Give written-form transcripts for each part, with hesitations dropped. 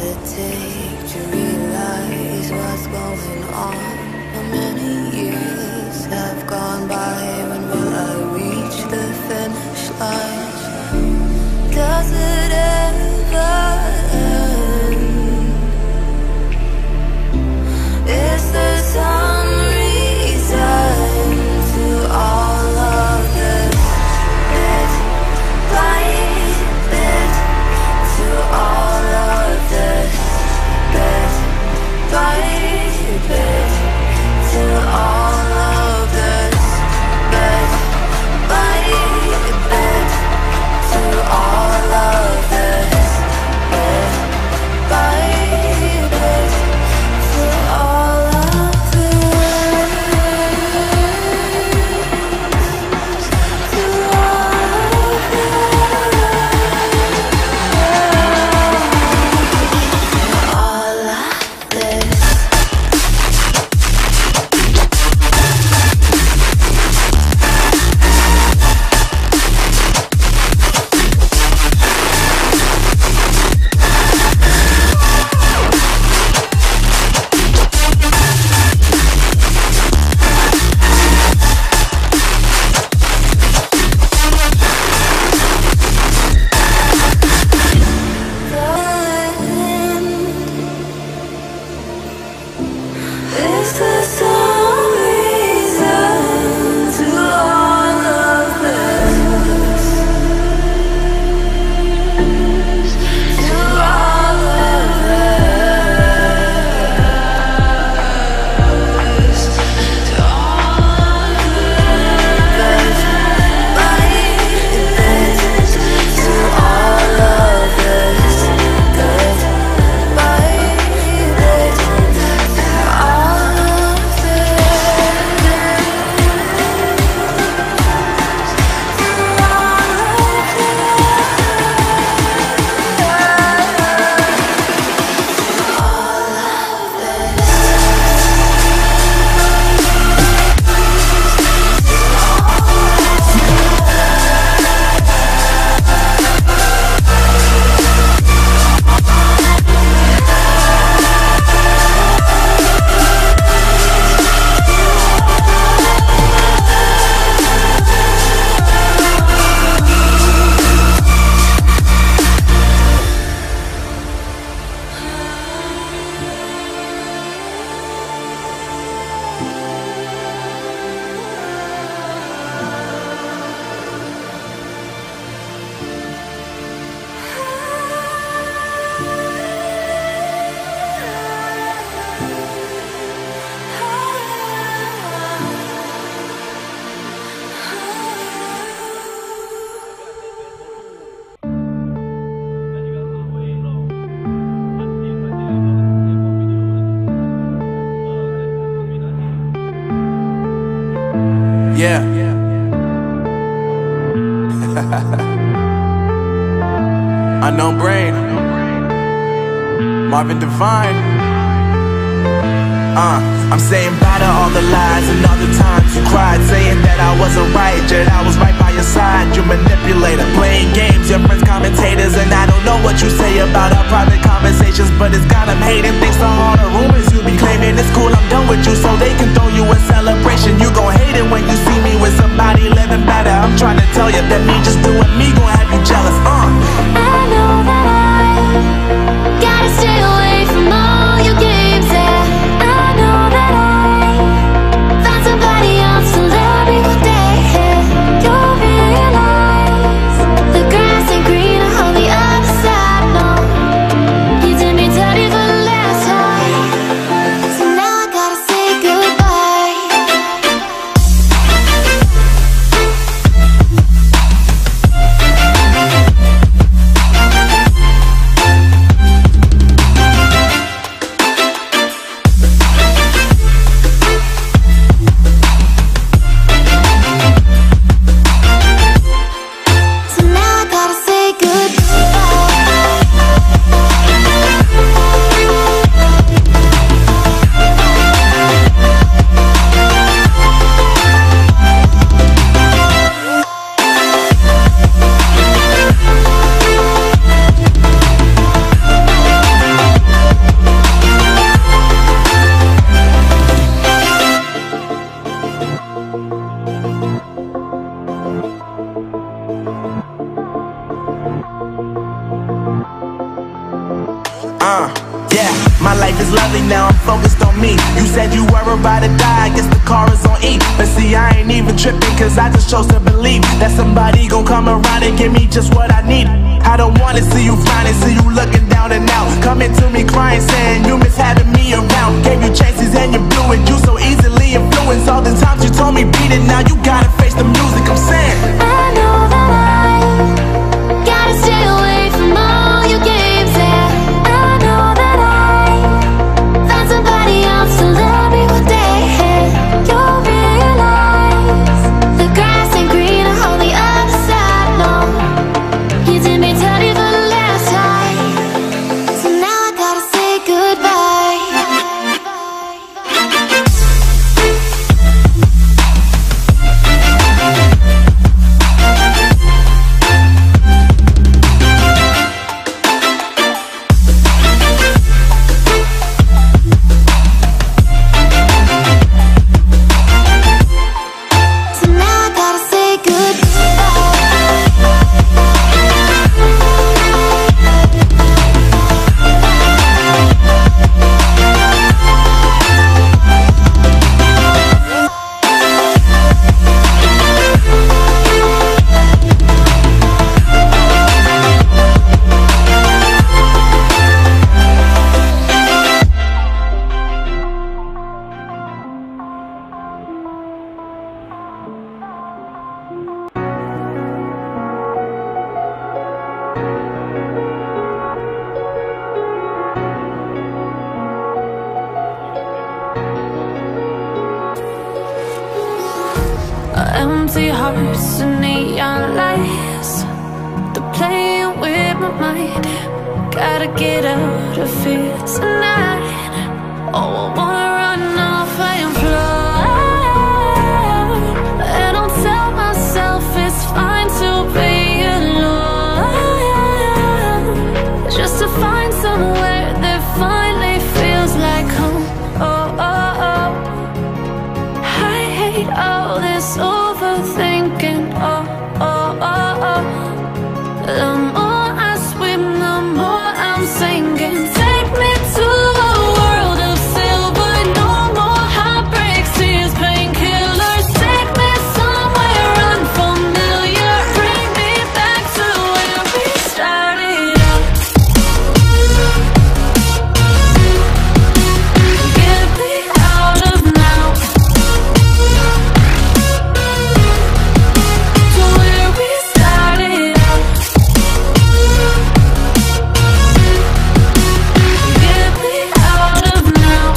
it take to realize what's going on? How many years have gone by? When will I reach the finish line? Does it ever end? Is there some reason to all of this? Bit by bit, to all of this. Bit by bit, to all of this. Bit by bit, to all of this. Bit by bit, to all of this. To all of this. Is there some reason to all of this? To all of this. To all of this. By bit, to all of this. Bit by bit, to all of Yeah. Unknown Brain, Marvin Divine. I'm saying bye to all the lies and all the times you cried, saying that I wasn't right, yet I was right by your side. You manipulator, playing games, your friends commentators, and I don't know what you say about our private conversations, but it's got them hating. Thanks to all the rumors you be claiming, it's cool, I'm done with you, so they can throw you a celebration. You gon' hate it when you see me with somebody living better. I'm trying to tell you that me just doing me gon' have you jealous. I know that I gotta stay away from all your games, yeah. I know that I found somebody else to love me one day, yeah. You'll realize the grass ain't greener on the other side, no. You did me dirty for the last time, so now I gotta say goodbye. Yeah, my life is lovely now, I'm focused on me. You said you were about to die, I guess the car is on E. But see, I ain't even tripping, cause I just chose to believe that somebody gon' come around and give me just what I need. I don't wanna see you frowning, see you looking down and out, coming to me crying, saying you miss having me around. Gave you chances and you blew it, you so easily influenced. All the times you told me beat it, now you gotta face the music, I'm saying I know that I gotta stay away from all your games, yeah. I know that I found somebody else to love me one day. You'll realize the grass ain't greener on the other side, no. You did me dirty for the last time, so now I gotta say goodbye. Empty hearts and neon lights, they're playing with my mind. Gotta get out of here tonight. Oh, I wanna run off and fly, and I'll tell myself it's fine to be alone, just to find somewhere that finally feels like home. Oh, oh, oh. I hate all this overthinking. Oh, oh, oh, oh. The more I swim, the more I'm sinking. Take me to a world of silver, no more heartbreaks, tears, painkillers. Take me somewhere unfamiliar, bring me back to where we started out. Get me out of now, to where we started out. Get me out of now,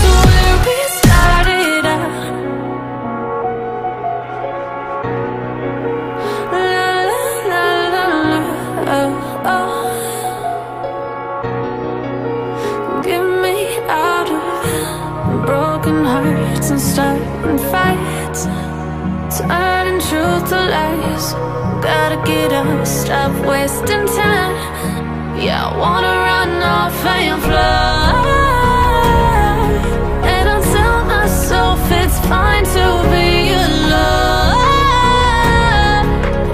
to where we started out. La la la la la, oh, oh. Get me out of broken hearts and starting fights, turning truth to lies. Gotta get up, stop wasting time. Yeah, I wanna run off and fly, and I'll tell myself it's fine to be alone,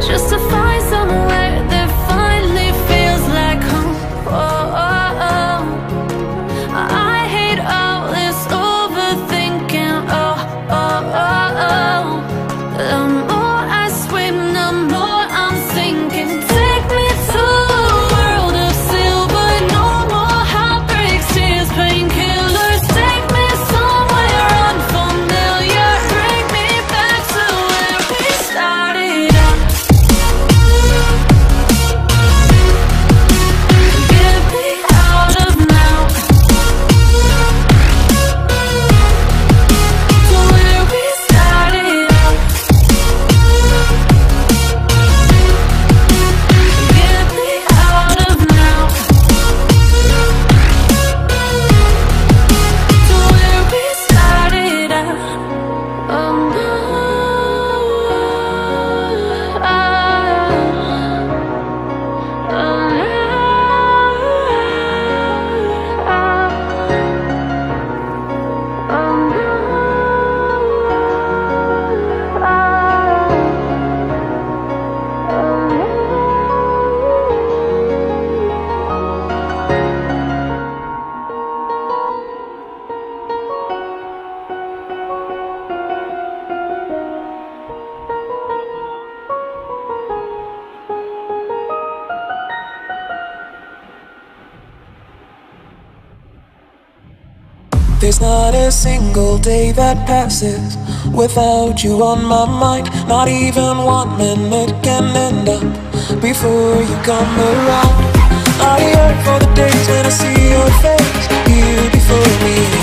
just to find somewhere that finally feels like home. Oh, oh, oh. I hate all this overthinking. Oh, oh, oh, oh. The more I swim, the more I'm sinking. Take me to a world of silver, no more heartbreaks, tears, There's not a single day that passes without you on my mind. Not even 1 minute can end up before you come around. I yearn for the days when I see your face here before me.